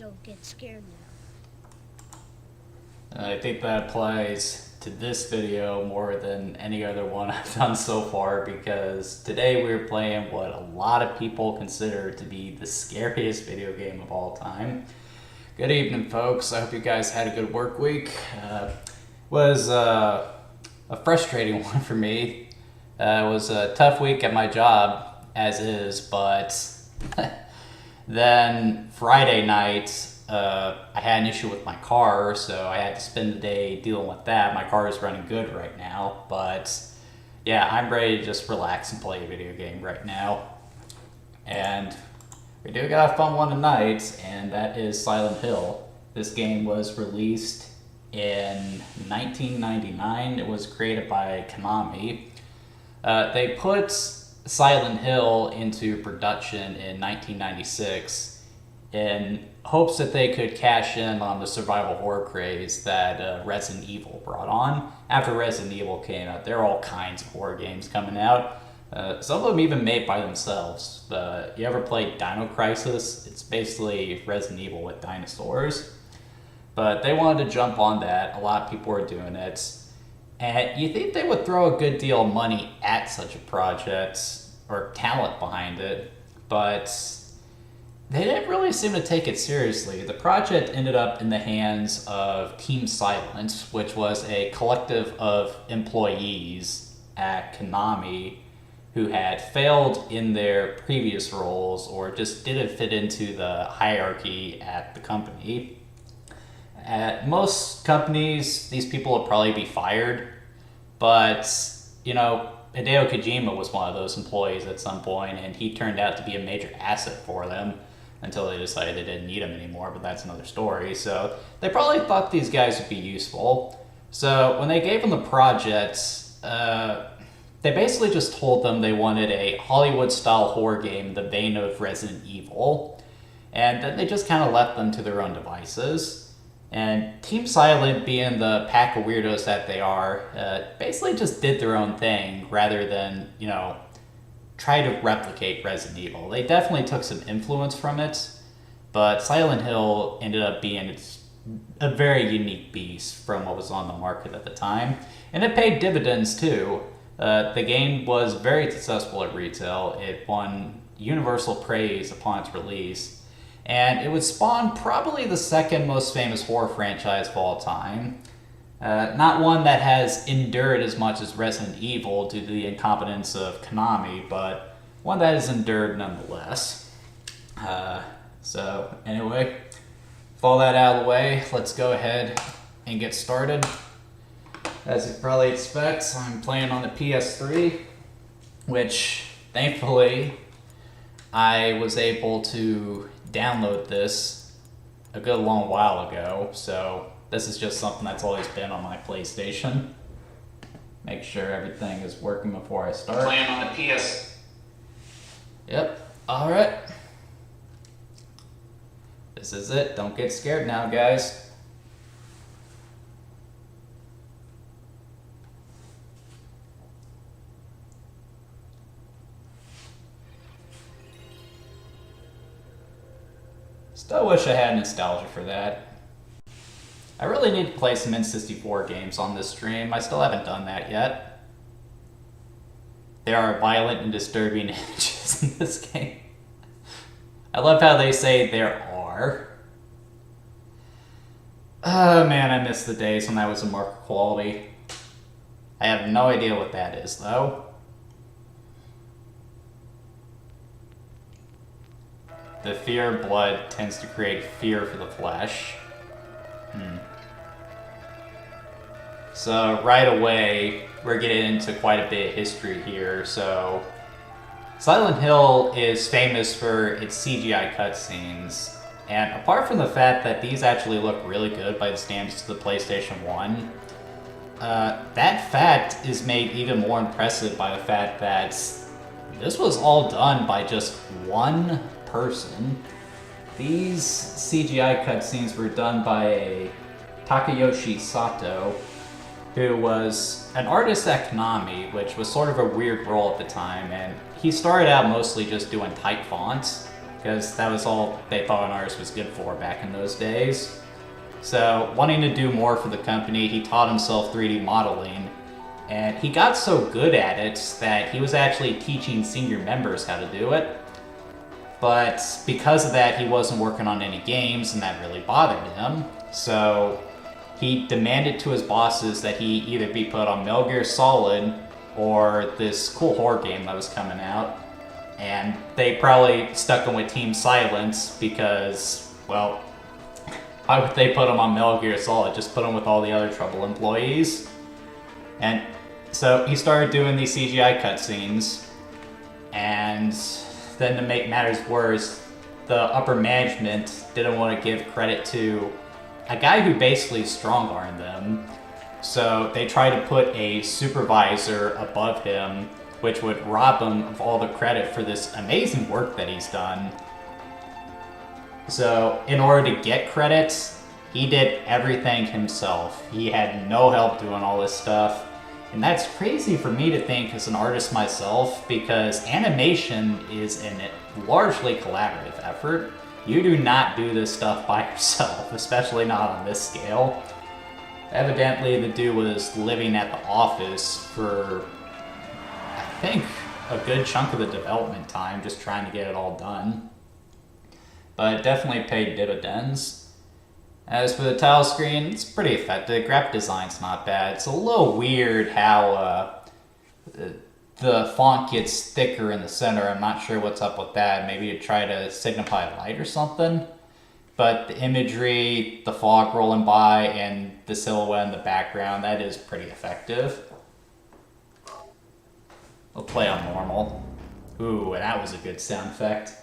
Don't get scared now. I think that applies to this video more than any other one I've done so far, because today we're playing what a lot of people consider to be the scariest video game of all time. Good evening, folks. I hope you guys had a good work week. Was a frustrating one for me. It was a tough week at my job, as is, but then Friday night, I had an issue with my car, so I had to spend the day dealing with that. My car is running good right now, but yeah, I'm ready to just relax and play a video game right now. And we do got a fun one tonight, and that is Silent Hill. This game was released in 1999. It was created by Konami. They put Silent Hill into production in 1996 in hopes that they could cash in on the survival horror craze that Resident Evil brought on. After Resident Evil came out, there are all kinds of horror games coming out. Some of them even made by themselves. You ever played Dino Crisis? It's basically Resident Evil with dinosaurs. But they wanted to jump on that. A lot of people were doing it. And you think they would throw a good deal of money at such a project, or talent behind it, but they didn't really seem to take it seriously. The project ended up in the hands of Team Silent, which was a collective of employees at Konami who had failed in their previous roles or just didn't fit into the hierarchy at the company. At most companies, these people would probably be fired, but, you know, Hideo Kojima was one of those employees at some point, and he turned out to be a major asset for them until they decided they didn't need him anymore, but that's another story. So they probably thought these guys would be useful. So when they gave them the project, they basically just told them they wanted a Hollywood-style horror game in the vein of Resident Evil, and then they just kind of left them to their own devices. And Team Silent, being the pack of weirdos that they are, basically just did their own thing rather than, you know, try to replicate Resident Evil. They definitely took some influence from it, but Silent Hill ended up being a very unique beast from what was on the market at the time. And it paid dividends too. The game was very successful at retail. It won universal praise upon its release. And it would spawn probably the second most famous horror franchise of all time. Not one that has endured as much as Resident Evil due to the incompetence of Konami, but one that has endured nonetheless. So anyway, with all that out of the way, let's go ahead and get started. As you probably expect, I'm playing on the PS3, which thankfully I was able to download this a good long while ago, so this is just something that's always been on my PlayStation. Make sure everything is working before I start. Playing on the PS. Yep, alright. This is it. Don't get scared now, guys. Still wish I had nostalgia for that. I really need to play some N64 games on this stream. I still haven't done that yet. There are violent and disturbing images in this game. I love how they say there are. Oh man, I miss the days when that was a marker quality. I have no idea what that is though. The fear of blood tends to create fear for the flesh. So right away, we're getting into quite a bit of history here. So Silent Hill is famous for its CGI cutscenes. And apart from the fact that these actually look really good by the standards of the PlayStation 1, that fact is made even more impressive by the fact that this was all done by just one person. These CGI cutscenes were done by a Takayoshi Sato, who was an artist at Konami, which was sort of a weird role at the time, and he started out mostly just doing type fonts. because that was all they thought an artist was good for back in those days. So, wanting to do more for the company, he taught himself 3D modeling, and he got so good at it that he was actually teaching senior members how to do it. But because of that, he wasn't working on any games, and that really bothered him. So he demanded to his bosses that he either be put on Metal Gear Solid or this cool horror game that was coming out. And they probably stuck him with Team Silence because, well, why would they put him on Metal Gear Solid? Just put him with all the other Trouble employees. And so he started doing these CGI cutscenes, and then to make matters worse, the upper management didn't want to give credit to a guy who basically strong-armed them. So they tried to put a supervisor above him, which would rob him of all the credit for this amazing work that he's done. So in order to get credit, he did everything himself. He had no help doing all this stuff. And that's crazy for me to think as an artist myself, because animation is a largely collaborative effort. You do not do this stuff by yourself, especially not on this scale. Evidently, the dude was living at the office for, I think, a good chunk of the development time, just trying to get it all done. But it definitely paid dividends. As for the title screen, it's pretty effective. Graphic design's not bad. It's a little weird how the font gets thicker in the center. I'm not sure what's up with that. Maybe to try to signify light or something. But the imagery, the fog rolling by, and the silhouette in the background, that is pretty effective. We'll play on normal. Ooh, and that was a good sound effect.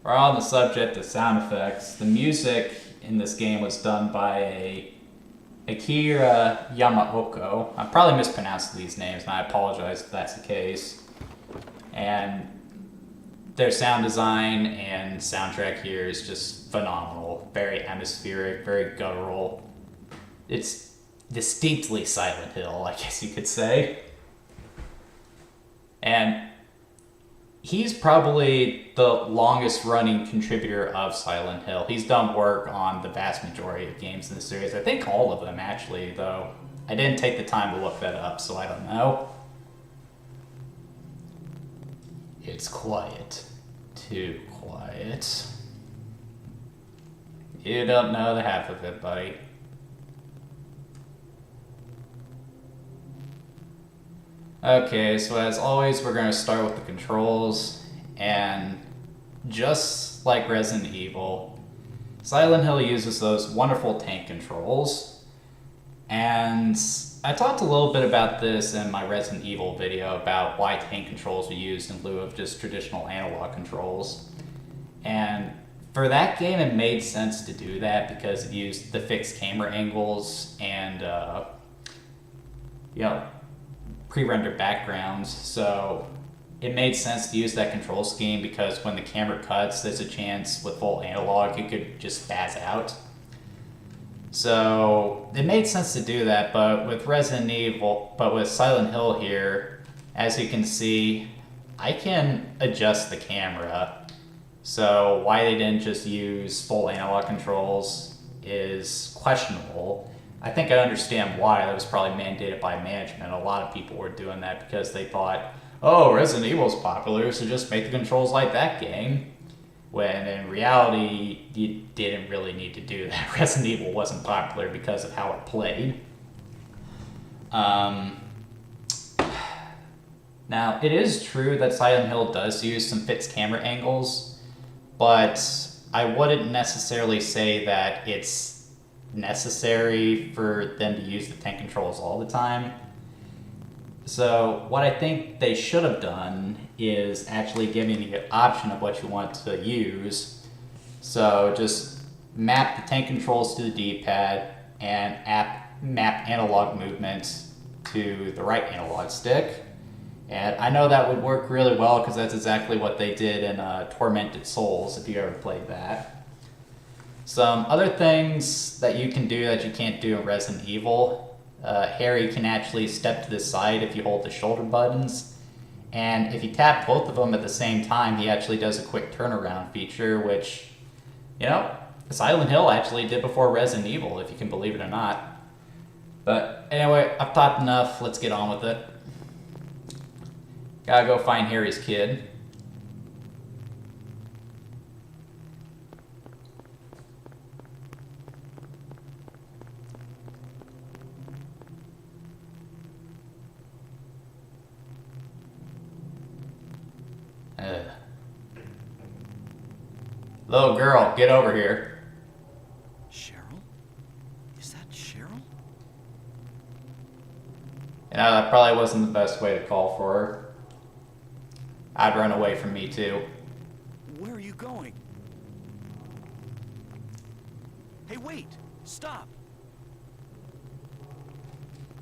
We're on the subject of sound effects. The music in this game was done by Akira Yamaoka. I probably mispronounced these names, and I apologize if that's the case. And their sound design and soundtrack here is just phenomenal. Very atmospheric, very guttural. It's distinctly Silent Hill, I guess you could say. And he's probably the longest running contributor of Silent Hill. He's done work on the vast majority of games in the series. I think all of them, actually, though. I didn't take the time to look that up, so I don't know. It's quiet. Too quiet. You don't know the half of it, buddy. Okay, so as always, we're going to start with the controls, and just like Resident Evil, Silent Hill uses those wonderful tank controls, and I talked a little bit about this in my Resident Evil video about why tank controls are used in lieu of just traditional analog controls. And for that game, it made sense to do that because it used the fixed camera angles and, pre-rendered backgrounds. So it made sense to use that control scheme because when the camera cuts, there's a chance with full analog it could just spaz out. So it made sense to do that, but with Silent Hill here, as you can see, I can adjust the camera. So why they didn't just use full analog controls is questionable. I think I understand why. That was probably mandated by management. A lot of people were doing that because they thought, oh, Resident Evil's popular, so just make the controls like that game. When in reality, you didn't really need to do that. Resident Evil wasn't popular because of how it played. Now, it is true that Silent Hill does use some fixed camera angles, but I wouldn't necessarily say that it's necessary for them to use the tank controls all the time. So what I think they should have done is actually giving you the option of what you want to use. So just map the tank controls to the D-pad and map analog movements to the right analog stick. And I know that would work really well because that's exactly what they did in Tormented Souls, if you ever played that. Some other things that you can do that you can't do in Resident Evil. Harry can actually step to the side if you hold the shoulder buttons, And if you tap both of them at the same time, he actually does a quick turnaround feature, which, you know, Silent Hill actually did before Resident Evil, if you can believe it or not. But anyway, I've talked enough. Let's get on with it. Gotta go find Harry's kid. Little girl, get over here. Cheryl? Is that Cheryl? You know, that probably wasn't the best way to call for her. I'd run away from me too. Where are you going? Hey, wait! Stop!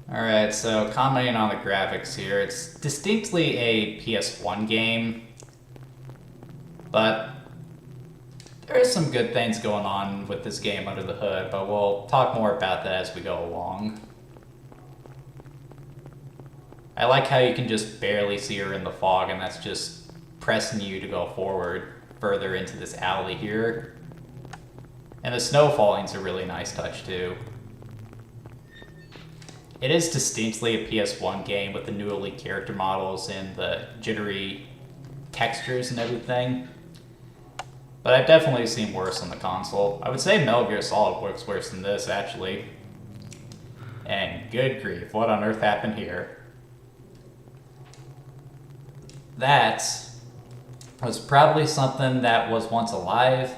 Alright, so commenting on the graphics here, it's distinctly a PS1 game, but there are some good things going on with this game under the hood, but we'll talk more about that as we go along. I like how you can just barely see her in the fog, and that's just pressing you to go forward further into this alley here. And the snow falling's a really nice touch too. It is distinctly a PS1 game with the newly character models and the jittery textures and everything. But I've definitely seen worse on the console. I would say Metal Gear Solid works worse than this, actually. And good grief, what on earth happened here? That was probably something that was once alive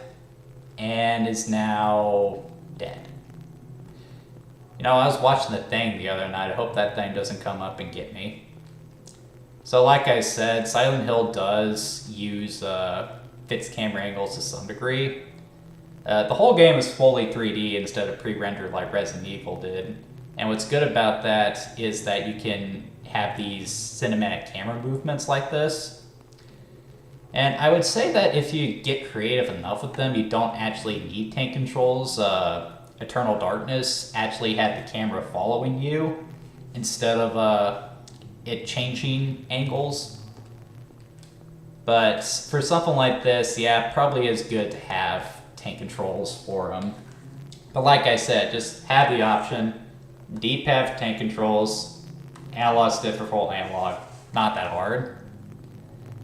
and is now dead. You know, I was watching The Thing the other night. I hope that thing doesn't come up and get me. So like I said, Silent Hill does use fixed camera angles to some degree. The whole game is fully 3D instead of pre-rendered like Resident Evil did. And what's good about that is that you can have these cinematic camera movements like this. And I would say that if you get creative enough with them, you don't actually need tank controls. Eternal Darkness actually had the camera following you instead of it changing angles. But for something like this, yeah, it probably is good to have tank controls for them. But like I said, just have the option. D-pad for tank controls, analog stick for full analog. Not that hard.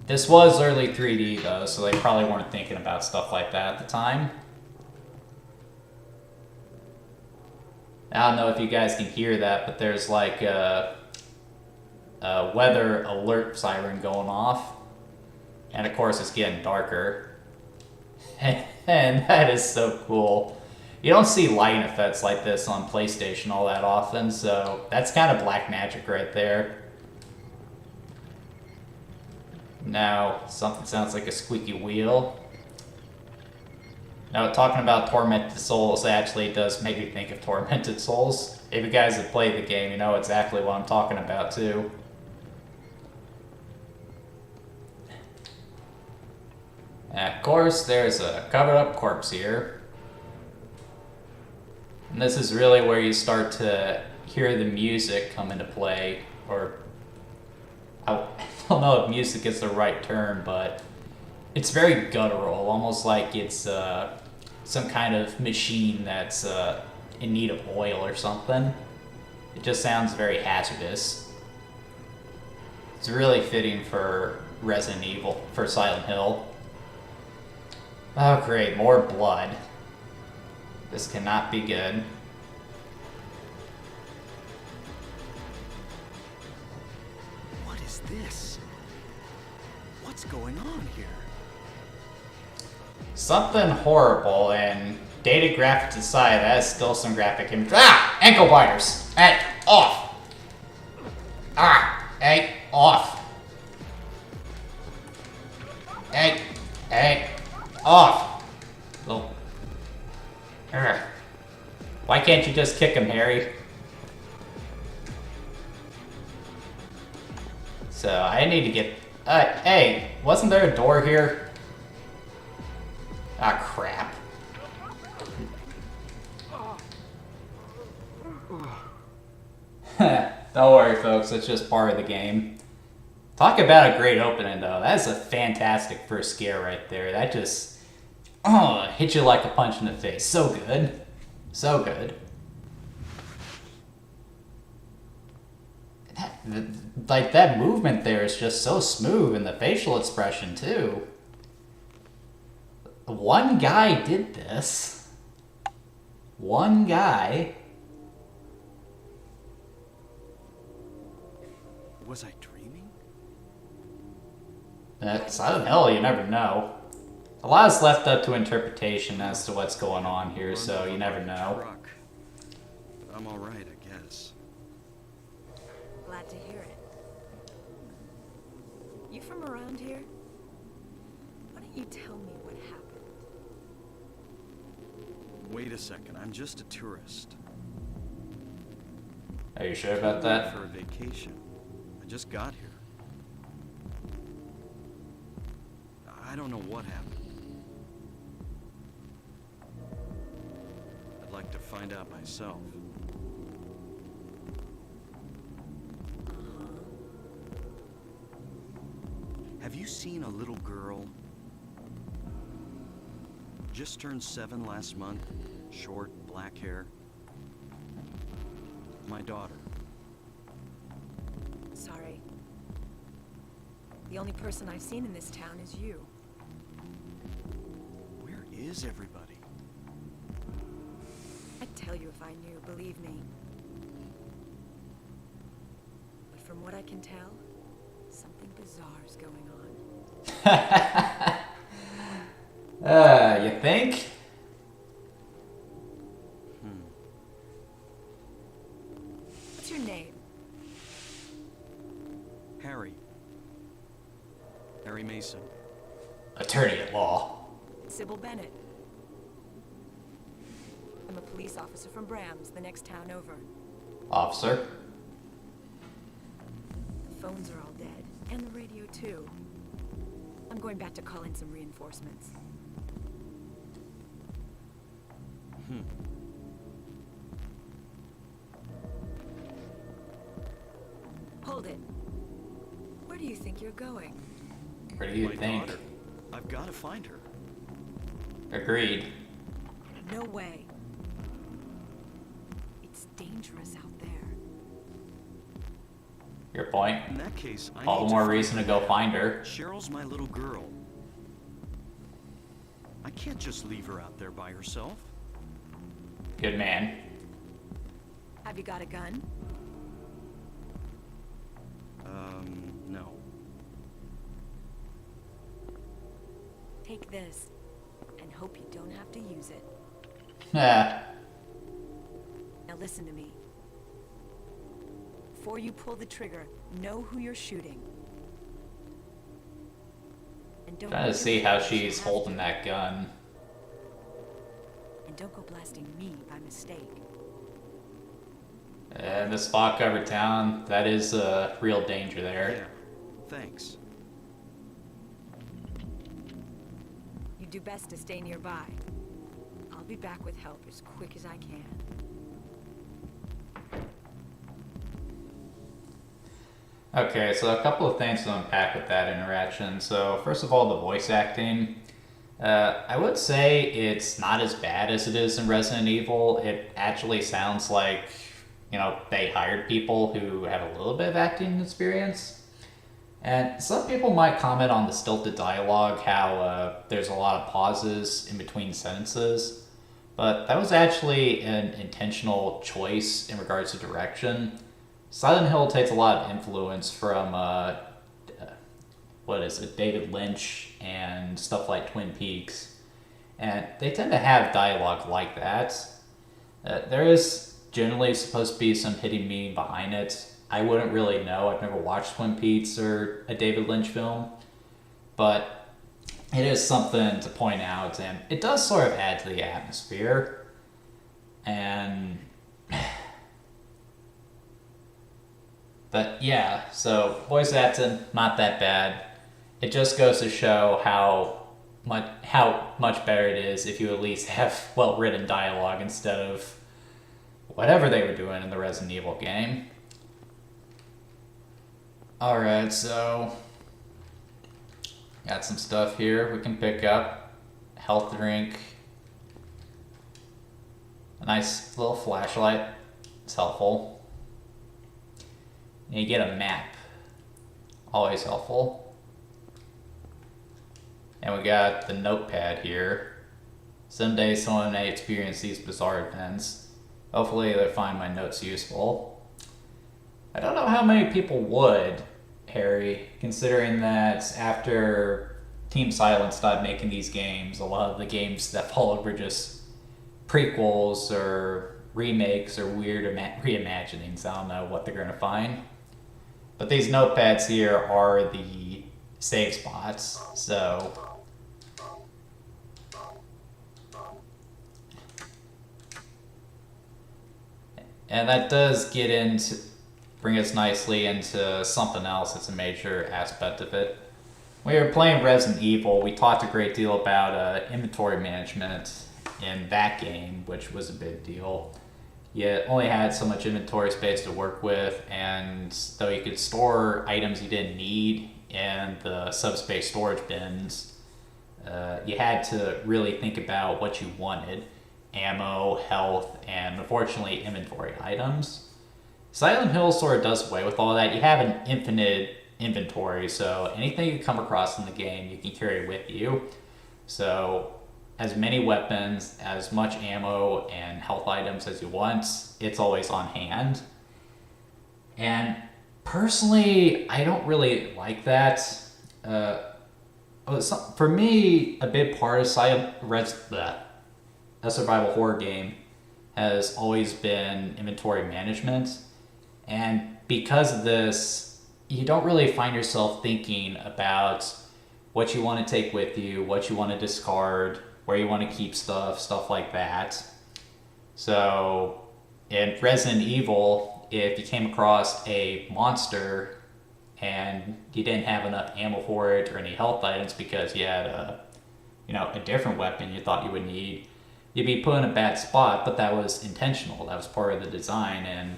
This was early 3D though, so they probably weren't thinking about stuff like that at the time. I don't know if you guys can hear that, but there's like a weather alert siren going off. And of course it's getting darker. And that is so cool. You don't see lighting effects like this on PlayStation all that often, so that's kind of black magic right there. Now, something sounds like a squeaky wheel. Now, talking about Tormented Souls actually does make me think of Tormented Souls. If you guys have played the game, you know exactly what I'm talking about too. And of course, there's a covered up corpse here. And this is really where you start to hear the music come into play, or I don't know if music is the right term, but it's very guttural, almost like it's some kind of machine that's in need of oil or something. It just sounds very hazardous. It's really fitting for Resident Evil, for Silent Hill. Oh great, more blood. This cannot be good. What is this? What's going on here? Something horrible, and dated graphics aside, that is still some graphic imagery. Ah! Ankle biters! Hey, off! Ah! Hey, off! Hey, hey, off! Little... Urgh. Why can't you just kick him, Harry? So, I need to get... hey, wasn't there a door here? Ah, crap. Don't worry, folks. It's just part of the game. Talk about a great opening, though. That's a fantastic first scare right there. That just, hit you like a punch in the face. So good. So good. That movement there is just so smooth, and the facial expression, too. One guy did this. One guy. Was I dreaming? Silent Hill, you never know. A lot is left up to interpretation as to what's going on here, so you never know. Truck. But I'm alright, I guess. Glad to hear it. You from around here? Why don't you tell me what happened? Wait a second, I'm just a tourist. Are you sure about that? For a vacation. I just got here. I don't know what happened. I'd like to find out myself. Have you seen a little girl? Just turned 7 last month. Short, black hair. My daughter. Sorry. The only person I've seen in this town is you. Where is everybody? I'd tell you if I knew, believe me. But from what I can tell, something bizarre is going on. You think? What's your name? Harry. Harry Mason. Attorney at law. Sybil Bennett. I'm a police officer from Brams, the next town over. Officer. The phones are all dead, and the radio too. I'm going back to call in some reinforcements. Hold it. Where do you think you're going? Where do you My think? daughter. I've got to find her. Agreed. No way. It's dangerous out there. Your point. In that case, I All need the to more find reason to her. go find her. Cheryl's my little girl. I can't just leave her out there by herself. Good man. Have you got a gun? No. Take this, and hope you don't have to use it. Yeah. Now listen to me. Before you pull the trigger, know who you're shooting. And don't Trying to see how she's holding that gun. And don't go blasting me by mistake. In this fog covered town, that is a real danger there. Yeah. Thanks. You do best to stay nearby. I'll be back with help as quick as I can. Okay, so a couple of things to unpack with that interaction. So first of all, the voice acting. I would say it's not as bad as it is in Resident Evil. It actually sounds like, you know, they hired people who have a little bit of acting experience. And some people might comment on the stilted dialogue, how there's a lot of pauses in between sentences. But that was actually an intentional choice in regards to direction. Silent Hill takes a lot of influence from, David Lynch and stuff like Twin Peaks. And they tend to have dialogue like that. There is generally supposed to be some hidden meaning behind it. I wouldn't really know. I've never watched Twin Peaks or a David Lynch film. But it is something to point out, and it does sort of add to the atmosphere. And... But yeah, so voice acting, not that bad. It just goes to show how much better it is if you at least have well-written dialogue instead of whatever they were doing in the Resident Evil game. Alright, so got some stuff here we can pick up. Health drink. A nice little flashlight. It's helpful. And you get a map. Always helpful. And we got the notepad here. Someday someone may experience these bizarre events. Hopefully they'll find my notes useful. I don't know how many people would, Harry, considering that after Team Silent stopped making these games, a lot of the games that followed were just prequels or remakes or weird reimaginings. I don't know what they're going to find. But these notepads here are the save spots, so... And that does bring us nicely into something else that's a major aspect of it. When we were playing Resident Evil, we talked a great deal about inventory management in that game, which was a big deal. You only had so much inventory space to work with, and though you could store items you didn't need in the subspace storage bins, you had to really think about what you wanted. Ammo, health, and unfortunately inventory items. Silent Hill sort of does away with all that. You have an infinite inventory, so anything you come across in the game you can carry with you. So as many weapons, as much ammo and health items as you want, it's always on hand. And personally, I don't really like that. For me, a big part of a survival horror game has always been inventory management. And because of this, you don't really find yourself thinking about what you want to take with you, what you want to discard, where you want to keep stuff like that. So in Resident Evil, if you came across a monster and you didn't have enough ammo for it or any health items because you had a different weapon you thought you would need, you'd be put in a bad spot, but that was intentional. That was part of the design, and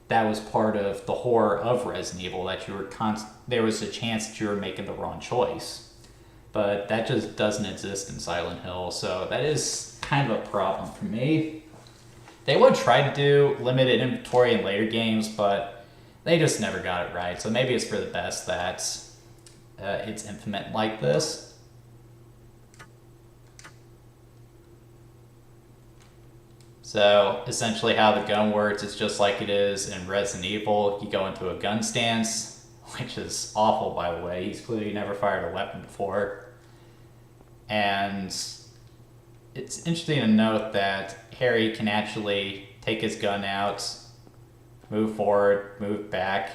that was part of the horror of Resident Evil, that you were there was a chance that you were making the wrong choice. But that just doesn't exist in Silent Hill, so that is kind of a problem for me. They would try to do limited inventory in later games, but they just never got it right. So maybe it's for the best that it's implemented like this. So essentially how the gun works is just like it is in Resident Evil. You go into a gun stance, which is awful, by the way. He's clearly never fired a weapon before. And it's interesting to note that Harry can actually take his gun out, move forward, move back,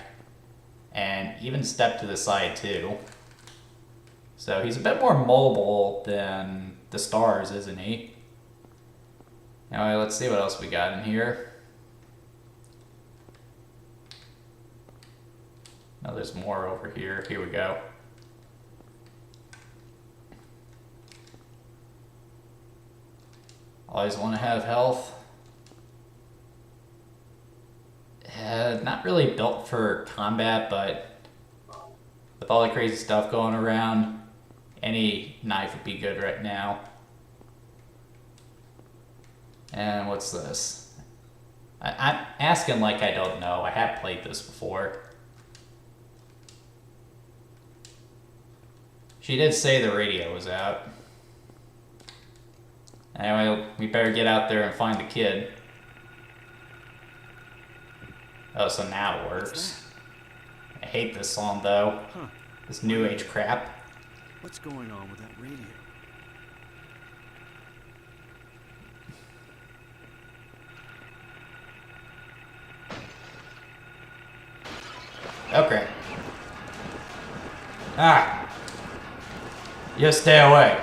and even step to the side too. So he's a bit more mobile than the stars, isn't he? Anyway, let's see what else we got in here. Oh, there's more over here. Here we go. Always want to have health. Not really built for combat, but with all the crazy stuff going around, any knife would be good right now. And what's this? I'm asking like I don't know. I have played this before. She did say the radio was out. Anyway, we better get out there and find the kid. Oh, so now it works. I hate this song though. Huh. This new age crap. What's going on with that radio? Okay. Ah! You stay away.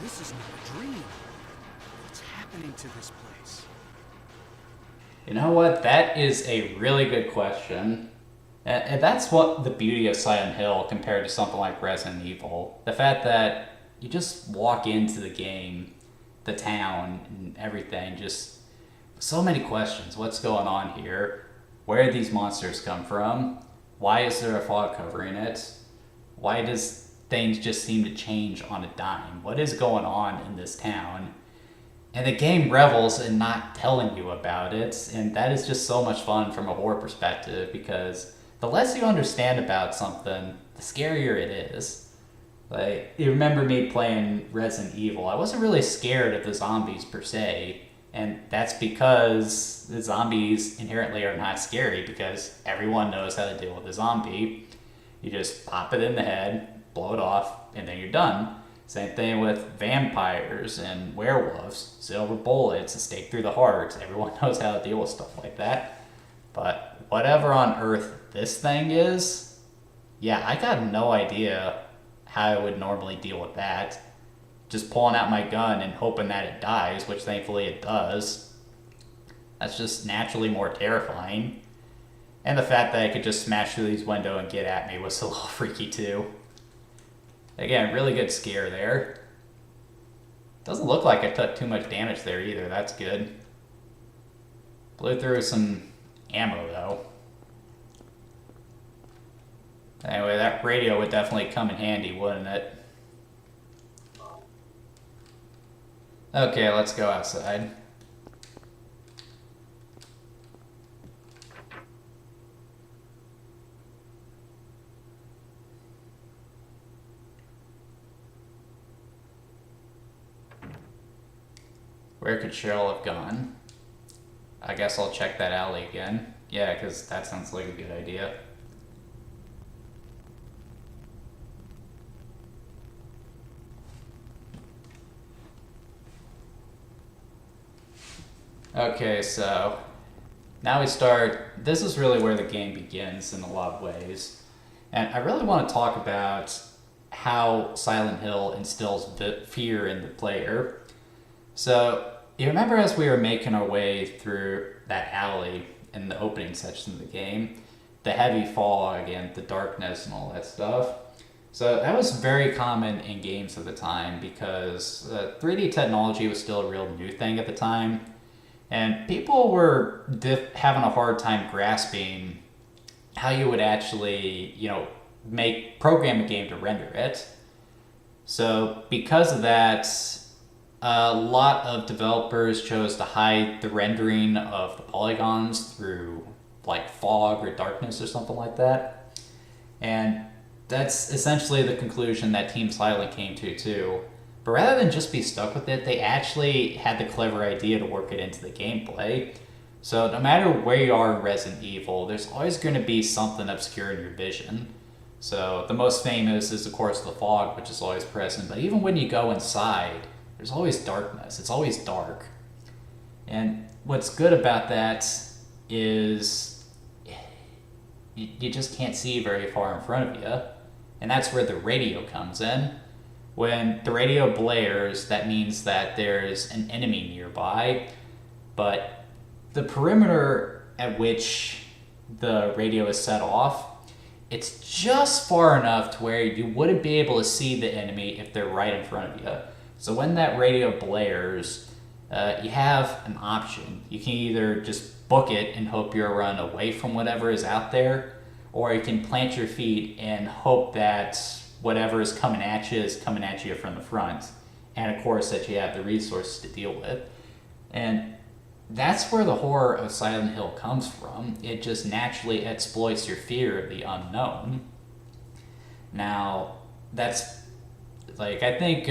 This is not a dream. What's happening to this place? You know what? That is a really good question. And that's what the beauty of Silent Hill compared to something like Resident Evil. The fact that you just walk into the game, the town, and everything, just so many questions. What's going on here? Where did these monsters come from? Why is there a fog covering it? Why does things just seem to change on a dime? What is going on in this town? And the game revels in not telling you about it, and that is just so much fun from a horror perspective, because the less you understand about something, the scarier it is. Like, you remember me playing Resident Evil, I wasn't really scared of the zombies per se, and that's because the zombies inherently are not scary, because everyone knows how to deal with a zombie. You just pop it in the head, blow it off, and then you're done. Same thing with vampires and werewolves, silver bullets, a stake through the heart. Everyone knows how to deal with stuff like that. But whatever on earth this thing is, yeah, I got no idea how I would normally deal with that. Just pulling out my gun and hoping that it dies, which thankfully it does. That's just naturally more terrifying. And the fact that I could just smash through these windows and get at me was a little freaky too. Again, really good scare there. Doesn't look like I took too much damage there either, that's good. Blew through some ammo though. Anyway, that radio would definitely come in handy, wouldn't it? Okay, let's go outside. Where could Cheryl have gone? I guess I'll check that alley again. Yeah, because that sounds like a good idea. Okay, so now we start. This is really where the game begins in a lot of ways. And I really want to talk about how Silent Hill instills fear in the player. So, you remember as we were making our way through that alley in the opening section of the game, the heavy fog and the darkness and all that stuff. So that was very common in games at the time because 3D technology was still a real new thing at the time. And people were having a hard time grasping how you would actually, program a game to render it. So because of that, a lot of developers chose to hide the rendering of the polygons through like fog or darkness or something like that. And that's essentially the conclusion that Team Silent came to too. But rather than just be stuck with it, they actually had the clever idea to work it into the gameplay. So no matter where you are in Resident Evil, there's always going to be something obscuring your vision. So the most famous is of course the fog, which is always present, but even when you go inside, there's always darkness. It's always dark. And what's good about that is you just can't see very far in front of you. And that's where the radio comes in. When the radio blares, that means that there's an enemy nearby. But the perimeter at which the radio is set off, it's just far enough to where you wouldn't be able to see the enemy if they're right in front of you. So when that radio blares, you have an option. You can either just book it and hope you're run away from whatever is out there, or you can plant your feet and hope that whatever is coming at you from the front. And of course that you have the resources to deal with. And that's where the horror of Silent Hill comes from. It just naturally exploits your fear of the unknown. Now, that's like, I think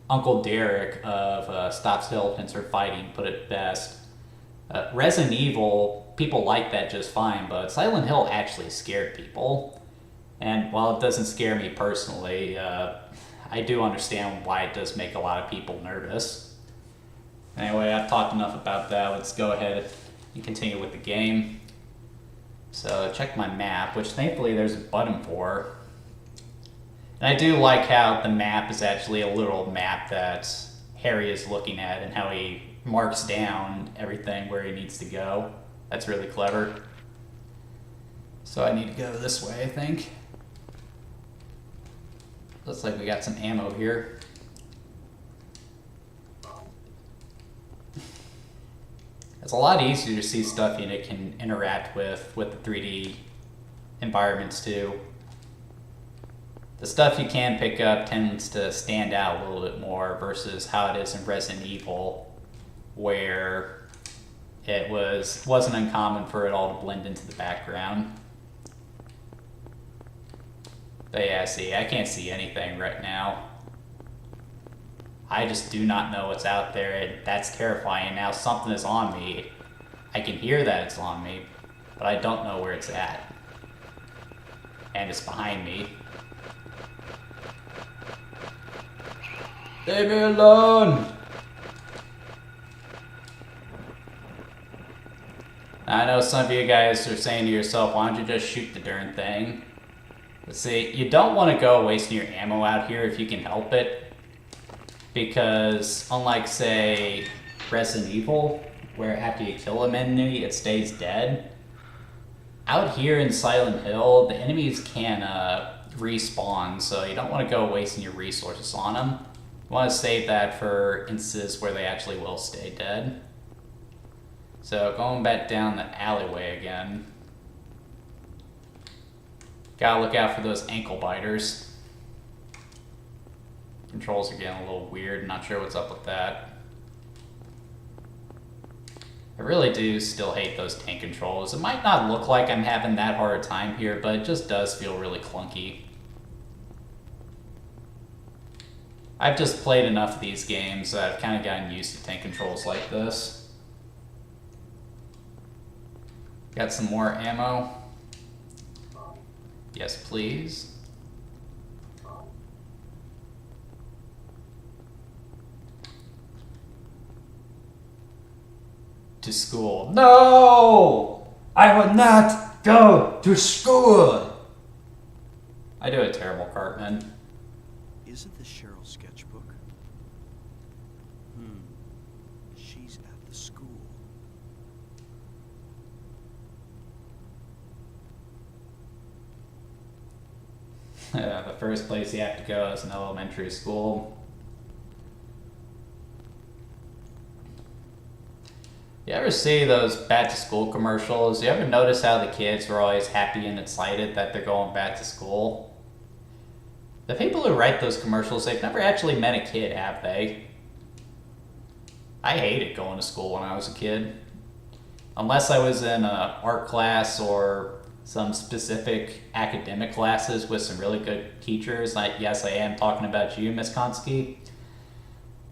Uncle Derek of Stop Skeletons Are Fighting put it best. Resident Evil, people like that just fine, but Silent Hill actually scared people. And while it doesn't scare me personally, I do understand why it does make a lot of people nervous. Anyway, I've talked enough about that. Let's go ahead and continue with the game. So check my map, which thankfully there's a button for. And I do like how the map is actually a literal map that Harry is looking at and how he marks down everything where he needs to go. That's really clever. So I need to go this way, I think. Looks like we got some ammo here. It's a lot easier to see stuff and it can interact with the 3D environments too. The stuff you can pick up tends to stand out a little bit more versus how it is in Resident Evil, where it wasn't uncommon for it all to blend into the background. But yeah, see, I can't see anything right now. I just do not know what's out there, and that's terrifying. Now something is on me. I can hear that it's on me, but I don't know where it's at. And it's behind me. Leave me alone! I know some of you guys are saying to yourself, why don't you just shoot the darn thing? But see, you don't want to go wasting your ammo out here if you can help it. Because unlike, say, Resident Evil, where after you kill an enemy, it stays dead. Out here in Silent Hill, the enemies can respawn, so you don't want to go wasting your resources on them. You want to save that for instances where they actually will stay dead. So going back down the alleyway again. Gotta look out for those ankle biters. Controls are getting a little weird, not sure what's up with that. I really do still hate those tank controls. It might not look like I'm having that hard a time here, but it just does feel really clunky. I've just played enough of these games that I've kind of gotten used to tank controls like this. Got some more ammo. Yes, please. To school. No! I will not go to school! I do a terrible Cartman. Isn't this Cheryl's sketchbook? She's at the school. The first place you have to go is an elementary school. You ever see those back to school commercials? You ever notice how the kids are always happy and excited that they're going back to school? The people who write those commercials, they've never actually met a kid, have they? I hated going to school when I was a kid. Unless I was in an art class or some specific academic classes with some really good teachers. Like, yes, I am talking about you, Miss Konski.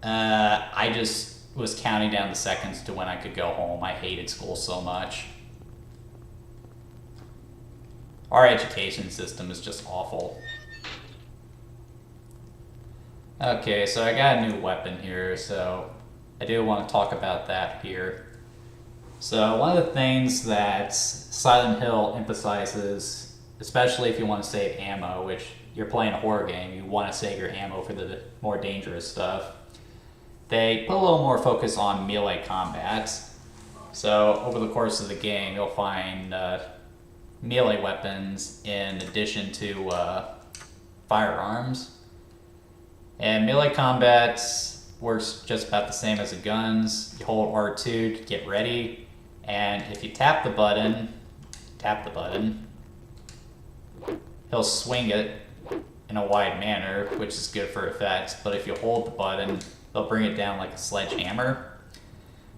I just was counting down the seconds to when I could go home. I hated school so much. Our education system is just awful. Okay, so I got a new weapon here, so I do want to talk about that here. So one of the things that Silent Hill emphasizes, especially if you want to save ammo, which you're playing a horror game, you want to save your ammo for the more dangerous stuff. They put a little more focus on melee combat. So over the course of the game, you'll find melee weapons in addition to firearms. And melee combat works just about the same as the guns. You hold R2 to get ready, and if you tap the button, he'll swing it in a wide manner, which is good for effects, but if you hold the button, they'll bring it down like a sledgehammer.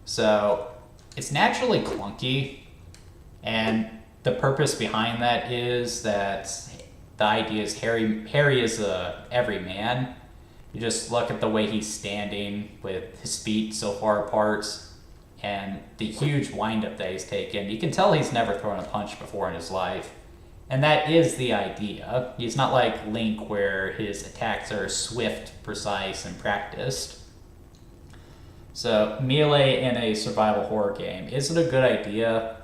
So it's naturally clunky, and the purpose behind that is that the idea is Harry is a everyman. You just look at the way he's standing with his feet so far apart and the huge windup that he's taken. You can tell he's never thrown a punch before in his life. And that is the idea. He's not like Link where his attacks are swift, precise, and practiced. So melee in a survival horror game, is it a good idea?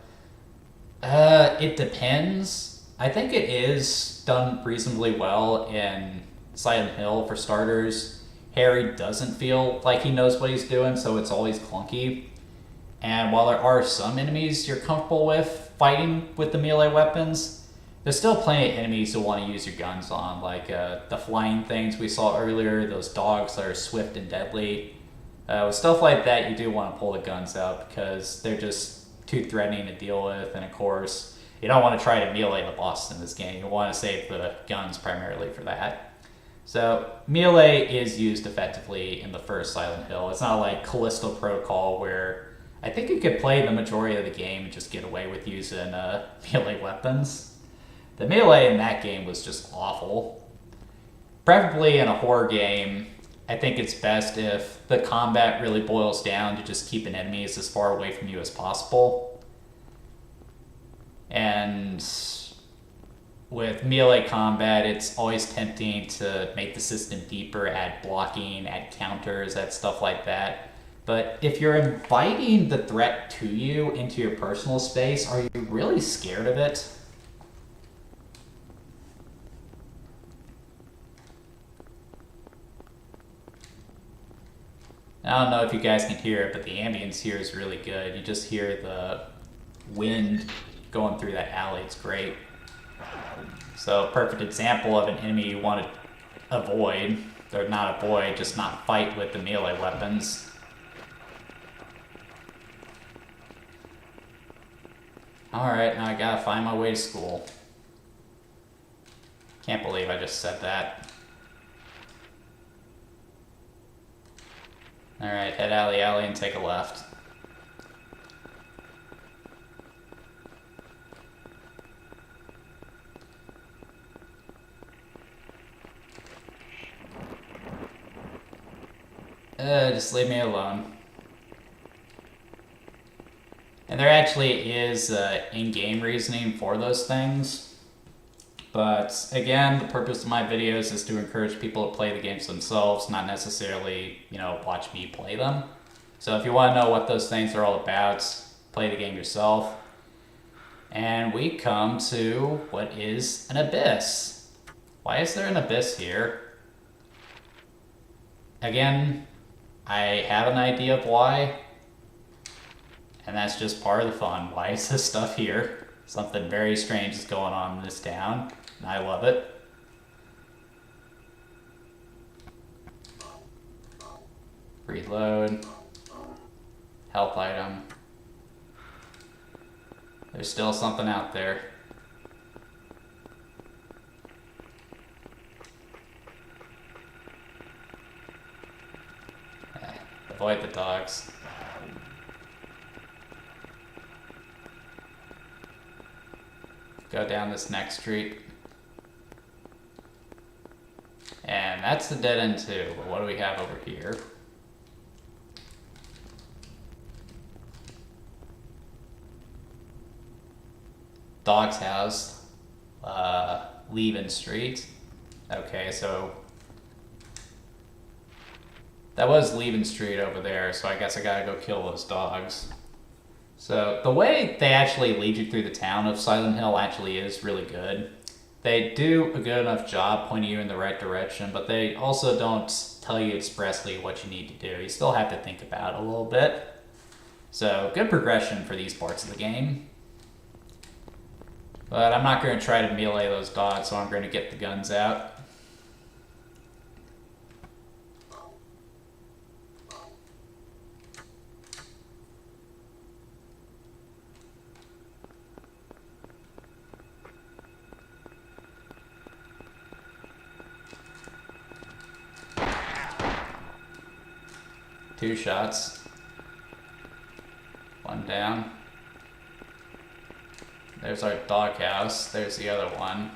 It depends. I think it is done reasonably well in Silent Hill, for starters. Harry doesn't feel like he knows what he's doing, so it's always clunky. And while there are some enemies you're comfortable with fighting with the melee weapons, there's still plenty of enemies to want to use your guns on, like the flying things we saw earlier, those dogs that are swift and deadly. With stuff like that, you do want to pull the guns out because they're just too threatening to deal with, and of course, you don't want to try to melee the boss in this game. You want to save the guns primarily for that. So melee is used effectively in the first Silent Hill. It's not like Callisto Protocol where I think you could play the majority of the game and just get away with using melee weapons. The melee in that game was just awful. Preferably in a horror game, I think it's best if the combat really boils down to just keeping enemies as far away from you as possible. And with melee combat, it's always tempting to make the system deeper, add blocking, add counters, add stuff like that. But if you're inviting the threat to you into your personal space, are you really scared of it? I don't know if you guys can hear it, but the ambience here is really good. You just hear the wind going through that alley. It's great. So, perfect example of an enemy you want to avoid, or not avoid, just not fight with the melee weapons. Alright, now I gotta find my way to school. Can't believe I just said that. Alright, head out of the alley and take a left. Just leave me alone. And there actually is in-game reasoning for those things. But again, the purpose of my videos is to encourage people to play the games themselves, not necessarily, watch me play them. So if you want to know what those things are all about, play the game yourself. And we come to what is an abyss. Why is there an abyss here? Again, I have an idea of why, and that's just part of the fun. Why is this stuff here? Something very strange is going on in this town, and I love it. Reload. Health item. There's still something out there. Avoid the dogs. Go down this next street. And that's the dead end too, but what do we have over here? Dog's house. Leavin Street. Okay, so that was Leavin Street over there, so I guess I gotta go kill those dogs. So the way they actually lead you through the town of Silent Hill actually is really good. They do a good enough job pointing you in the right direction, but they also don't tell you expressly what you need to do. You still have to think about it a little bit. So good progression for these parts of the game. But I'm not going to try to melee those dogs, so I'm going to get the guns out. Two shots. One down. There's our doghouse. There's the other one.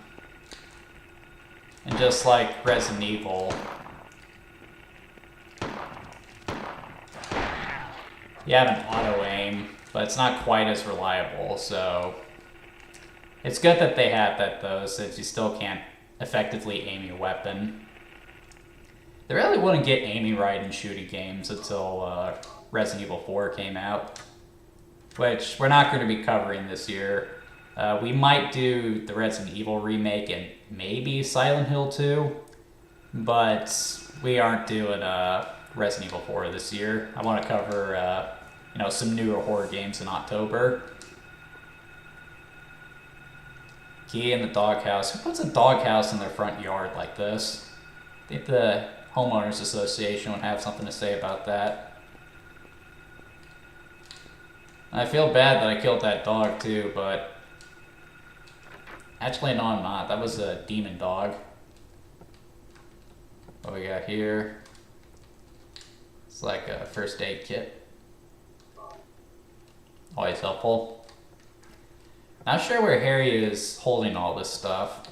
And just like Resident Evil, you have an auto aim, but it's not quite as reliable, so it's good that they have that though, since you still can't effectively aim your weapon. They really wouldn't get aiming right in shooting games until Resident Evil 4 came out, which we're not going to be covering this year. We might do the Resident Evil remake and maybe Silent Hill 2, but we aren't doing Resident Evil 4 this year. I want to cover some newer horror games in October. Key in the doghouse. Who puts a doghouse in their front yard like this? I think the homeowners association would have something to say about that. I feel bad that I killed that dog too, but actually no, I'm not. That was a demon dog. What we got here? It's like a first aid kit. Always helpful. Not sure where Harry is holding all this stuff.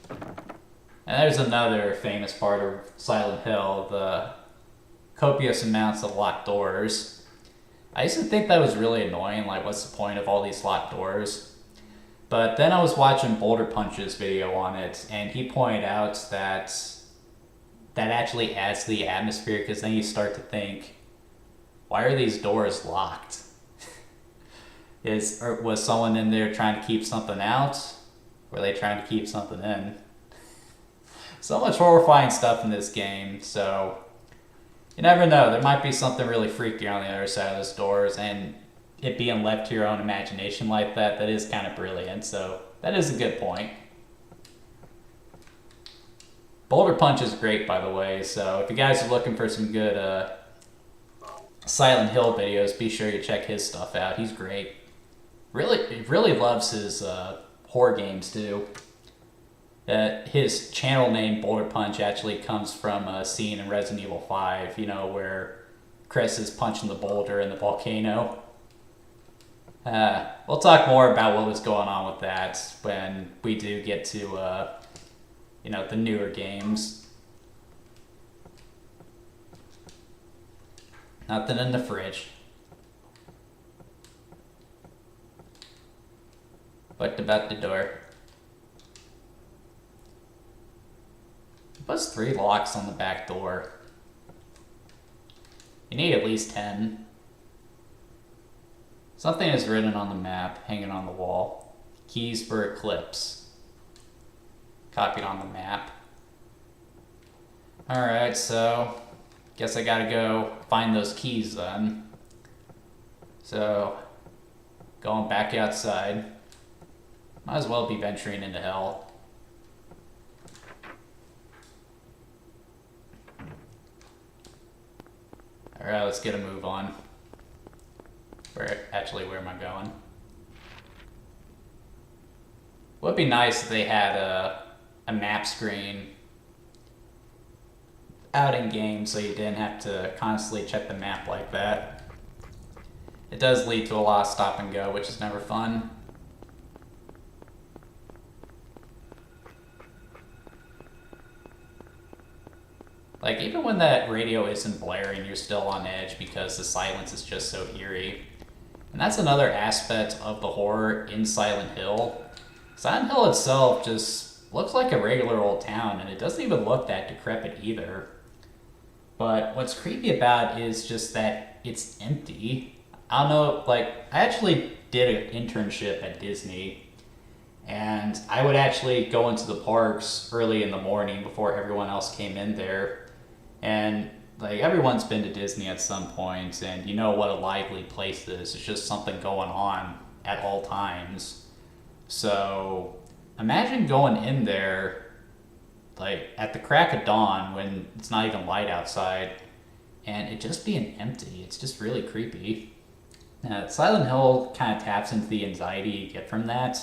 And there's another famous part of Silent Hill, the copious amounts of locked doors. I used to think that was really annoying, like what's the point of all these locked doors? But then I was watching Boulder Punch's video on it, and he pointed out that that actually adds to the atmosphere, because then you start to think, why are these doors locked? Was someone in there trying to keep something out? Or were they trying to keep something in? So much horrifying stuff in this game, so you never know. There might be something really freaky on the other side of those doors, and it being left to your own imagination like that, that is kind of brilliant, so that is a good point. Boulder Punch is great, by the way, so if you guys are looking for some good Silent Hill videos, be sure you check his stuff out. He's great. Really loves his horror games too. His channel name Boulder Punch actually comes from a scene in Resident Evil 5, you know, where Chris is punching the boulder in the volcano. We'll talk more about what was going on with that when we do get to, you know, the newer games. Nothing in the fridge. What about the door? It puts 3 locks on the back door. You need at least 10. Something is written on the map, hanging on the wall. Keys for Eclipse. Copied on the map. Alright, so guess I gotta go find those keys then. So, going back outside. Might as well be venturing into hell. Alright, let's get a move on. Where am I going? Would be nice if they had a map screen out in game so you didn't have to constantly check the map like that. It does lead to a lot of stop and go, which is never fun. Like, even when that radio isn't blaring, you're still on edge because the silence is just so eerie. And that's another aspect of the horror in Silent Hill. Silent Hill itself just looks like a regular old town, and it doesn't even look that decrepit either. But what's creepy about it is just that it's empty. I don't know, like, I actually did an internship at Disney, and I would actually go into the parks early in the morning before everyone else came in there. And like, everyone's been to Disney at some point, and you know what a lively place it is. It's just something going on at all times. So imagine going in there like at the crack of dawn when it's not even light outside, and it just being empty. It's just really creepy. Silent Hill kind of taps into the anxiety you get from that.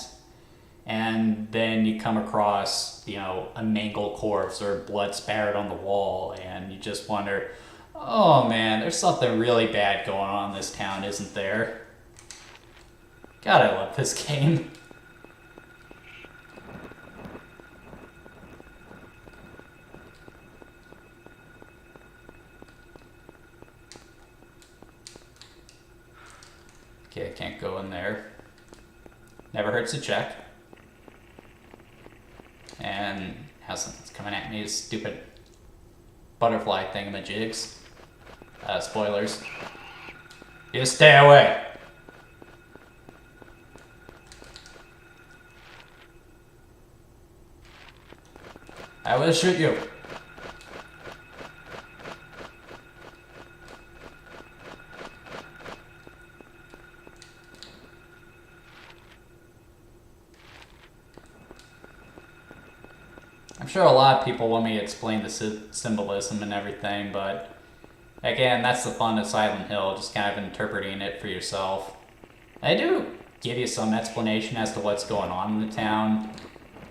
And then you come across, you know, a mangled corpse or blood spattered on the wall, and you just wonder, oh man, there's something really bad going on in this town, isn't there? God, I love this game. Okay, I can't go in there. Never hurts to check. And now something's coming at me, stupid butterfly thingamajigs. Spoilers. You stay away! I will shoot you. I'm sure a lot of people want me to explain the symbolism and everything, but again, that's the fun of Silent Hill, just kind of interpreting it for yourself. I do give you some explanation as to what's going on in the town,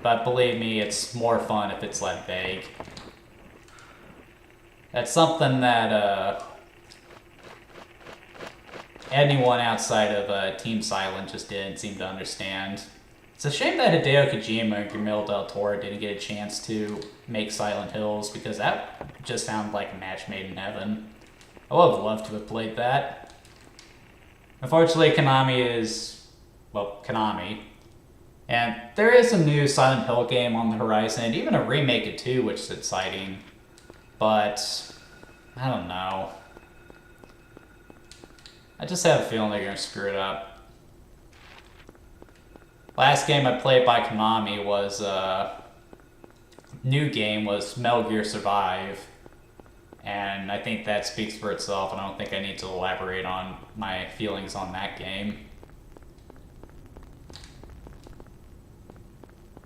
but believe me, it's more fun if it's left vague. That's something that anyone outside of Team Silent just didn't seem to understand. It's a shame that Hideo Kojima and Guillermo del Toro didn't get a chance to make Silent Hills, because that just sounded like a match made in heaven. I would have loved to have played that. Unfortunately, Konami is, well, Konami. And there is a new Silent Hill game on the horizon, and even a remake of 2, which is exciting. But, I don't know. I just have a feeling they're going to screw it up. Last game I played by Konami was, new game was Metal Gear Survive. And I think that speaks for itself, and I don't think I need to elaborate on my feelings on that game.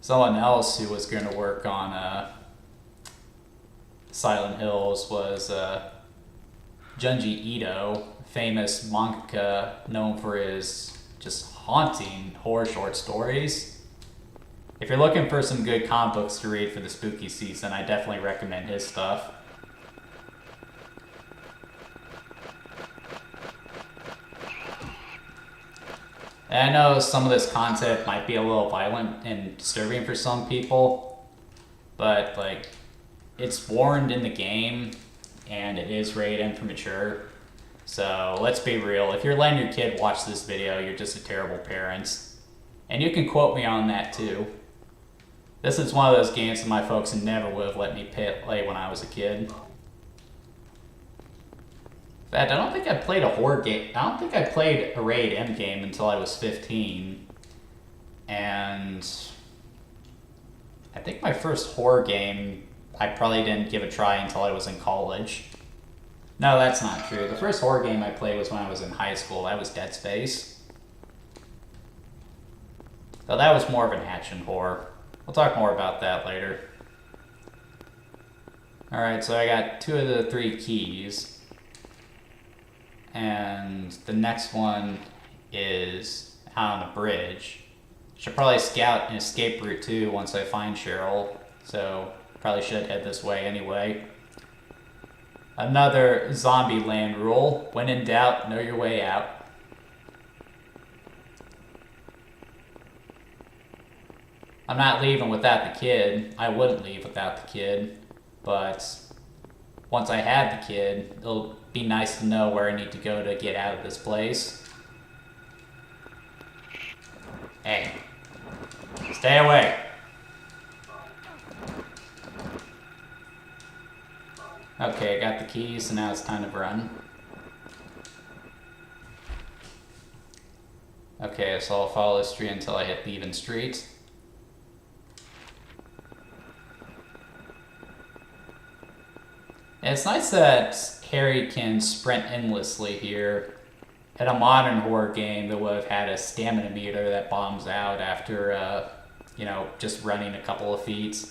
Someone else who was going to work on Silent Hills was Junji Ito, famous mangaka known for his just haunting horror short stories. If you're looking for some good comic books to read for the spooky season, I definitely recommend his stuff. And I know some of this content might be a little violent and disturbing for some people, but like, it's warned in the game, and it is rated M for mature. So let's be real, if you're letting your kid watch this video, you're just a terrible parent. And you can quote me on that too. This is one of those games that my folks never would have let me play when I was a kid. In fact, I don't think I played a horror game. I don't think I played a rated M game until I was 15. And I think my first horror game, I probably didn't give a try until I was in college. No, that's not true. The first horror game I played was when I was in high school. That was Dead Space. So that was more of an action horror. We'll talk more about that later. Alright, so I got 2 of the 3 keys. And the next one is out on a bridge. Should probably scout an escape route too once I find Cheryl. So probably should head this way anyway. Another zombie land rule. When in doubt, know your way out. I'm not leaving without the kid. I wouldn't leave without the kid. But once I have the kid, it'll be nice to know where I need to go to get out of this place. Hey. Stay away. Okay, I got the keys, so now it's time to run. Okay, so I'll follow this street until I hit Leven Street. And it's nice that Harry can sprint endlessly here. At a modern horror game, that would have had a stamina meter that bombs out after, you know, just running a couple of feet.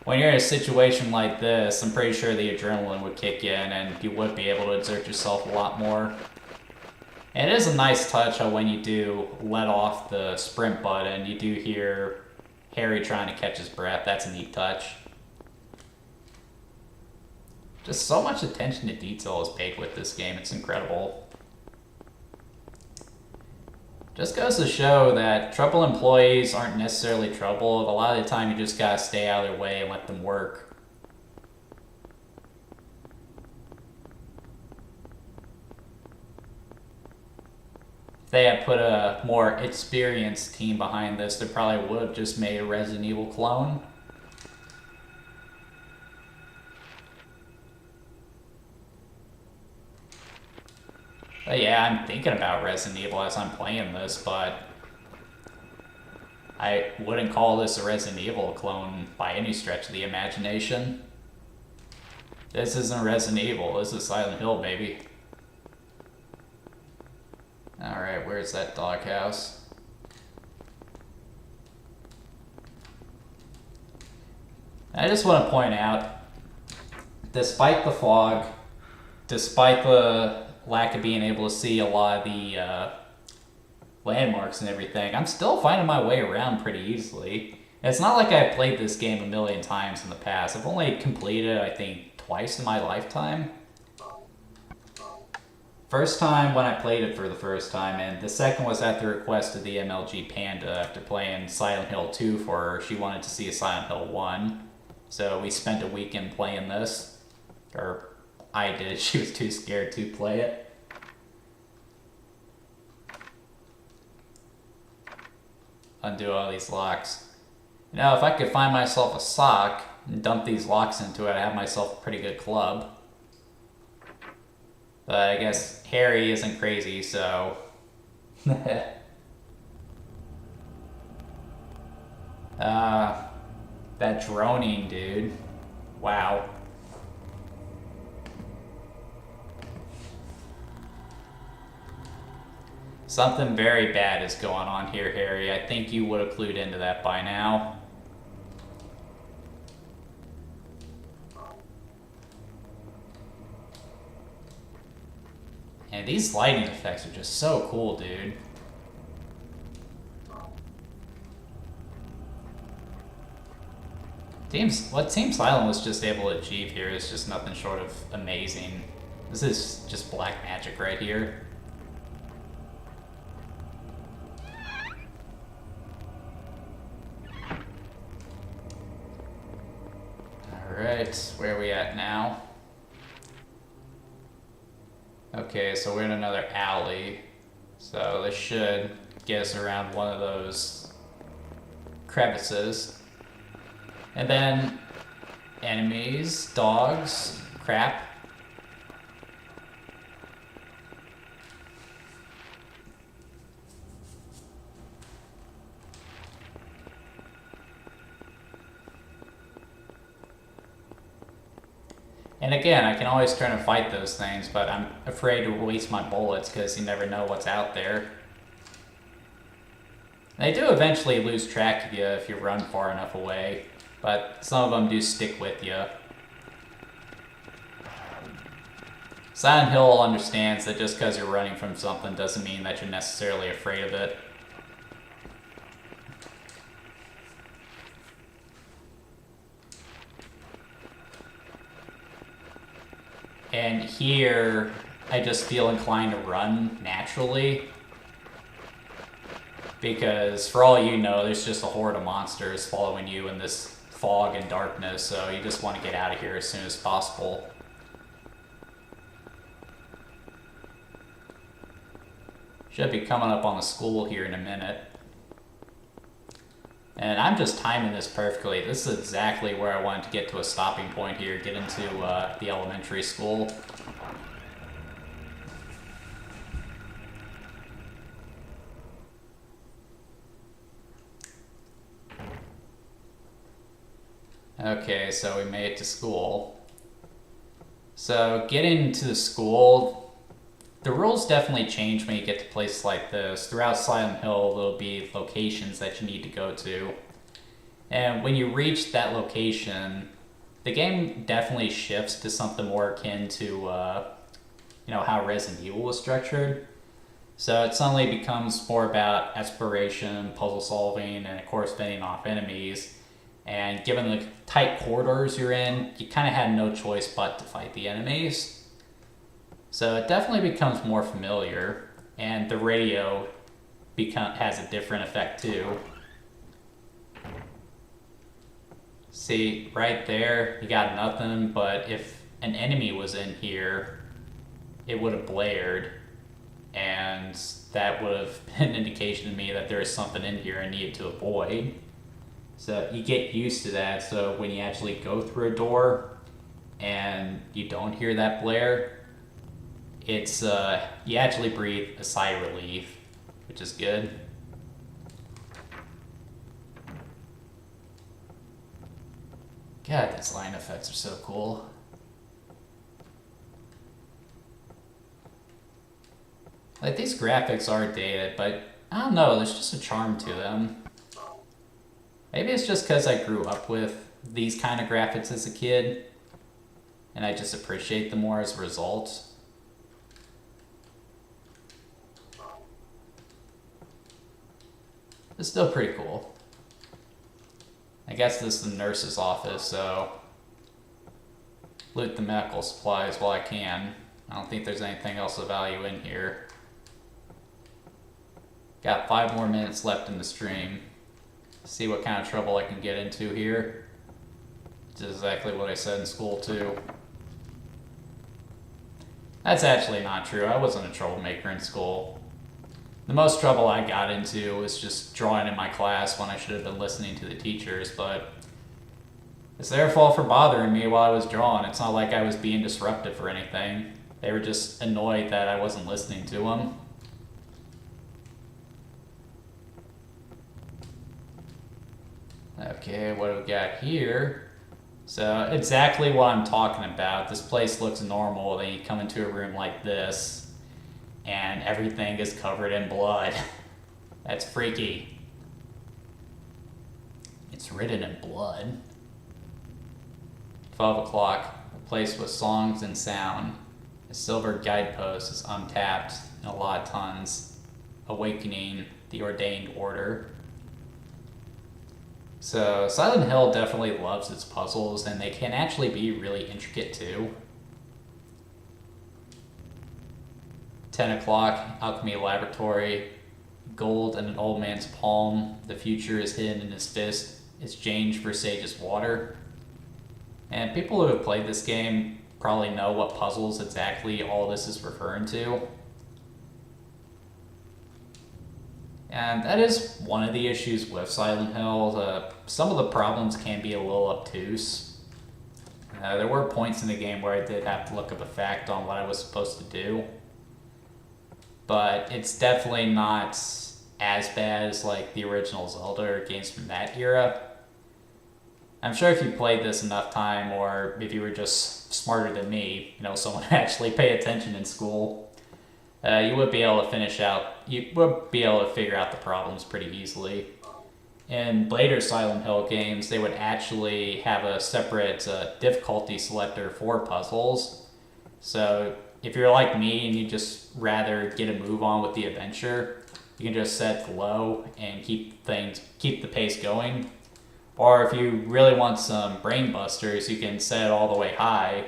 When you're in a situation like this, I'm pretty sure the adrenaline would kick in and you would be able to exert yourself a lot more. And it is a nice touch how when you do let off the sprint button, you do hear Harry trying to catch his breath. That's a neat touch. Just so much attention to detail is paid with this game, it's incredible. Just goes to show that trouble employees aren't necessarily trouble. A lot of the time you just gotta stay out of their way and let them work. If they had put a more experienced team behind this, they probably would have just made a Resident Evil clone. But yeah, I'm thinking about Resident Evil as I'm playing this, but I wouldn't call this a Resident Evil clone by any stretch of the imagination. This isn't Resident Evil, this is Silent Hill, baby. Alright, where's that doghouse? I just want to point out, despite the fog, despite the lack of being able to see a lot of the landmarks and everything, I'm still finding my way around pretty easily. It's not like I've played this game a million times in the past. I've only completed it, I think, twice in my lifetime. First time when I played it for the first time, and the second was at the request of the MLG Panda after playing Silent Hill 2 for her. She wanted to see a Silent Hill 1. So we spent a weekend playing this. Or I did. She was too scared to play it. Undo all these locks. You know, if I could find myself a sock and dump these locks into it, I'd have myself a pretty good club. But I guess Harry isn't crazy, so... that droning, dude. Wow. Something very bad is going on here, Harry. I think you would have clued into that by now. And these lighting effects are just so cool, dude. What Team Silent was just able to achieve here is just nothing short of amazing. This is just black magic right here. Alright, where are we at now? Okay, so we're in another alley. So this should get us around one of those crevices. And then enemies, dogs, crap. And again, I can always turn and fight those things, but I'm afraid to waste my bullets because you never know what's out there. They do eventually lose track of you if you run far enough away, but some of them do stick with you. Silent Hill understands that just because you're running from something doesn't mean that you're necessarily afraid of it. And here, I just feel inclined to run naturally. Because for all you know, there's just a horde of monsters following you in this fog and darkness, so you just want to get out of here as soon as possible. Should be coming up on the school here in a minute. And I'm just timing this perfectly. This is exactly where I wanted to get to a stopping point here, get into the elementary school. Okay, so we made it to school. So getting to the school, the rules definitely change when you get to places like this. Throughout Silent Hill, there'll be locations that you need to go to. And when you reach that location, the game definitely shifts to something more akin to, you know, how Resident Evil was structured. So it suddenly becomes more about exploration, puzzle solving, and of course fending off enemies. And given the tight corridors you're in, you kind of had no choice but to fight the enemies. So it definitely becomes more familiar, and the radio has a different effect too. See, right there, you got nothing, but if an enemy was in here, it would have blared, and that would have been an indication to me that there is something in here I needed to avoid. So you get used to that, so when you actually go through a door and you don't hear that blare, it's you actually breathe a sigh of relief, which is good. God, these line effects are so cool. Like, these graphics are dated, but I don't know, there's just a charm to them. Maybe it's just because I grew up with these kind of graphics as a kid, and I just appreciate them more as a result. It's still pretty cool. I guess this is the nurse's office, so loot the medical supplies while I can. I don't think there's anything else of value in here. Got 5 more minutes left in the stream. See what kind of trouble I can get into here. It's exactly what I said in school too. That's actually not true. I wasn't a troublemaker in school. The most trouble I got into was just drawing in my class when I should have been listening to the teachers, but it's their fault for bothering me while I was drawing. It's not like I was being disruptive or anything. They were just annoyed that I wasn't listening to them. Okay, what do we got here? So, exactly what I'm talking about. This place looks normal. Then you come into a room like this, and everything is covered in blood. That's freaky. It's written in blood. 12 o'clock, a place with songs and sound. A silver guidepost is untapped in a lot of tons, awakening the ordained order. So Silent Hill definitely loves its puzzles, and they can actually be really intricate too. 10 o'clock, Alchemy Laboratory. Gold in an old man's palm. The future is hidden in his fist. Exchange for Sage's water. And people who have played this game probably know what puzzles exactly all this is referring to. And that is one of the issues with Silent Hill. Some of the problems can be a little obtuse. There were points in the game where I did have to look up a fact on what I was supposed to do. But it's definitely not as bad as like the original Zelda or games from that era. I'm sure if you played this enough time, or if you were just smarter than me, you know, someone who actually pay attention in school, you would be able to figure out the problems pretty easily. In later Silent Hill games, they would actually have a separate difficulty selector for puzzles. So if you're like me and you just rather get a move on with the adventure, you can just set it low and keep the pace going. Or if you really want some brain busters, you can set it all the way high,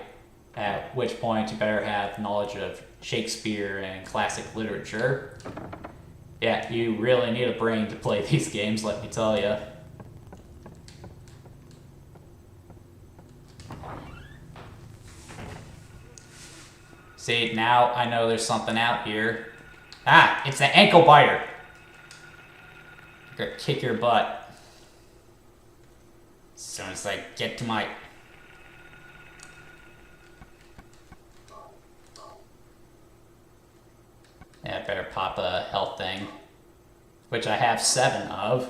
at which point you better have knowledge of Shakespeare and classic literature. Yeah, you really need a brain to play these games, let me tell you. See, now I know there's something out here. Ah, it's the ankle biter. I'm gonna kick your butt. As soon as I get to my... Yeah, I better pop a health thing, which I have 7 of.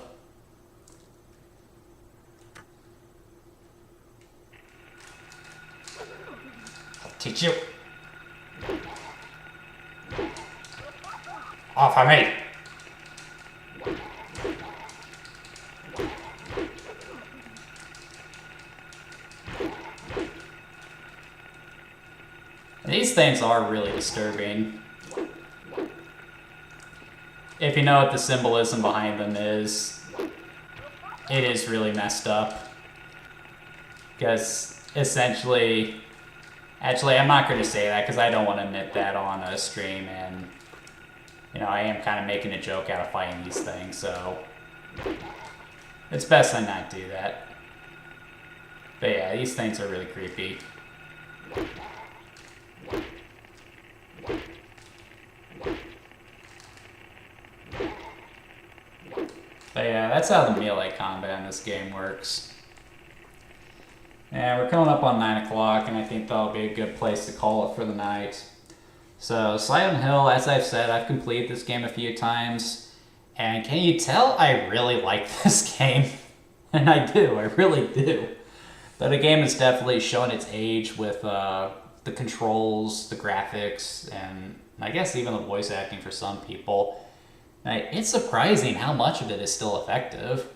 I'll teach you. Off of me. These things are really disturbing. If you know what the symbolism behind them is, it is really messed up. Because essentially, actually I'm not going to say that because I don't want to admit that on a stream, and you know, I am kind of making a joke out of fighting these things, so it's best I not do that. But yeah, these things are really creepy. But yeah, that's how the melee combat in this game works. Yeah, we're coming up on 9 o'clock, and I think that'll be a good place to call it for the night. So, Silent Hill, as I've said, I've completed this game a few times, and can you tell I really like this game? And I do, I really do. But the game has definitely shown its age with the controls, the graphics, and I guess even the voice acting for some people. It's surprising how much of it is still effective.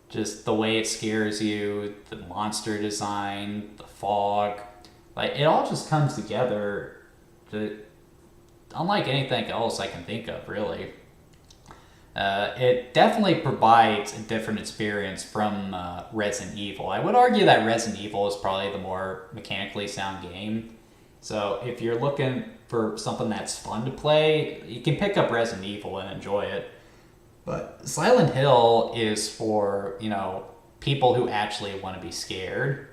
Just the way it scares you, the monster design, the fog, like it all just comes together unlike anything else I can think of, really. It definitely provides a different experience from Resident Evil. I would argue that Resident Evil is probably the more mechanically sound game. So if you're looking for something that's fun to play, you can pick up Resident Evil and enjoy it. But Silent Hill is for, people who actually want to be scared.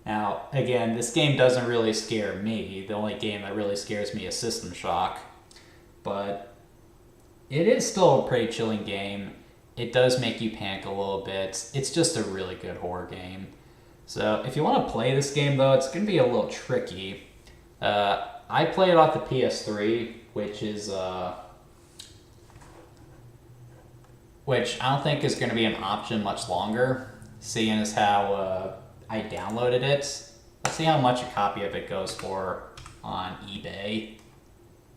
Now, again, this game doesn't really scare me. The only game that really scares me is System Shock. But it is still a pretty chilling game. It does make you panic a little bit. It's just a really good horror game. So if you want to play this game, though, it's going to be a little tricky. I play it off the PS3, which I don't think is going to be an option much longer, seeing as how I downloaded it. Let's see how much a copy of it goes for on eBay.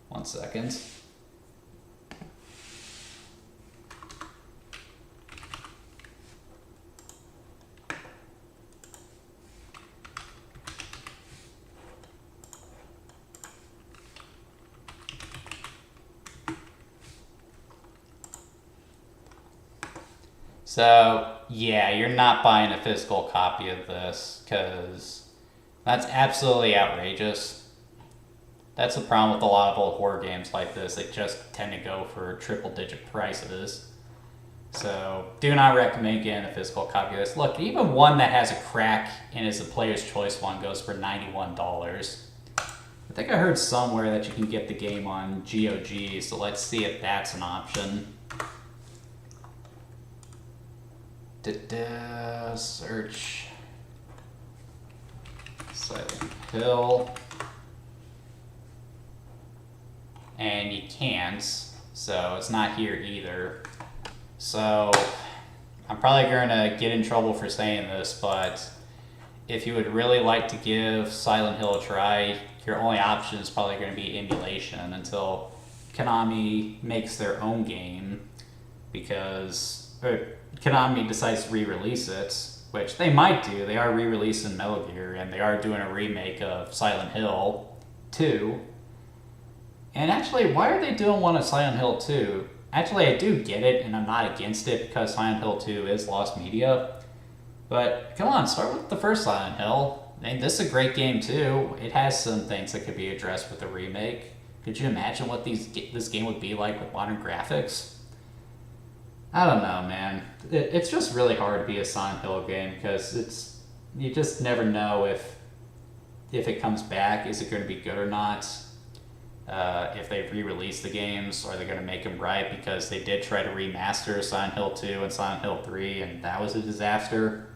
1 second. So, yeah, you're not buying a physical copy of this, because that's absolutely outrageous. That's the problem with a lot of old horror games like this. They just tend to go for triple-digit prices. So, do not recommend getting a physical copy of this. Look, even one that has a crack and is a player's choice one goes for $91. I think I heard somewhere that you can get the game on GOG, so let's see if that's an option. Search Silent Hill, and you can't, so it's not here either. So I'm probably going to get in trouble for saying this, but if you would really like to give Silent Hill a try, your only option is probably going to be emulation until Konami makes their own game, because Konami decides to re-release it, which they might do. They are re-releasing Metal Gear, and they are doing a remake of Silent Hill 2. And actually, why are they doing one of Silent Hill 2? Actually, I do get it, and I'm not against it, because Silent Hill 2 is lost media. But come on, start with the first Silent Hill. I mean, this is a great game too. It has some things that could be addressed with a remake. Could you imagine what this game would be like with modern graphics? I don't know, man. It's just really hard to be a Silent Hill game, because you just never know if it comes back, is it going to be good or not? If they re-release the games, are they going to make them right? Because they did try to remaster Silent Hill 2 and Silent Hill 3, and that was a disaster.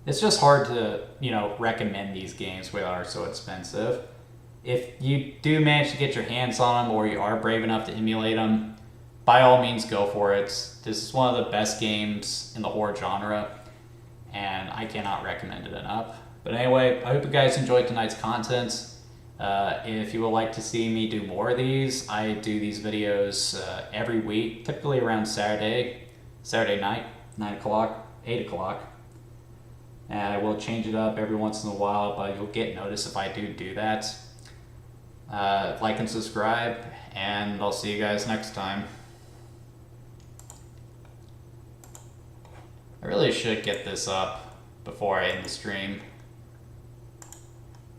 It's just hard to, recommend these games without are so expensive. If you do manage to get your hands on them, or you are brave enough to emulate them, by all means, go for it. This is one of the best games in the horror genre, and I cannot recommend it enough. But anyway, I hope you guys enjoyed tonight's content. If you would like to see me do more of these, I do these videos every week, typically around Saturday night, 9 o'clock, 8 o'clock. And I will change it up every once in a while, but you'll get notice if I do that. Like and subscribe, and I'll see you guys next time. I really should get this up before I end the stream.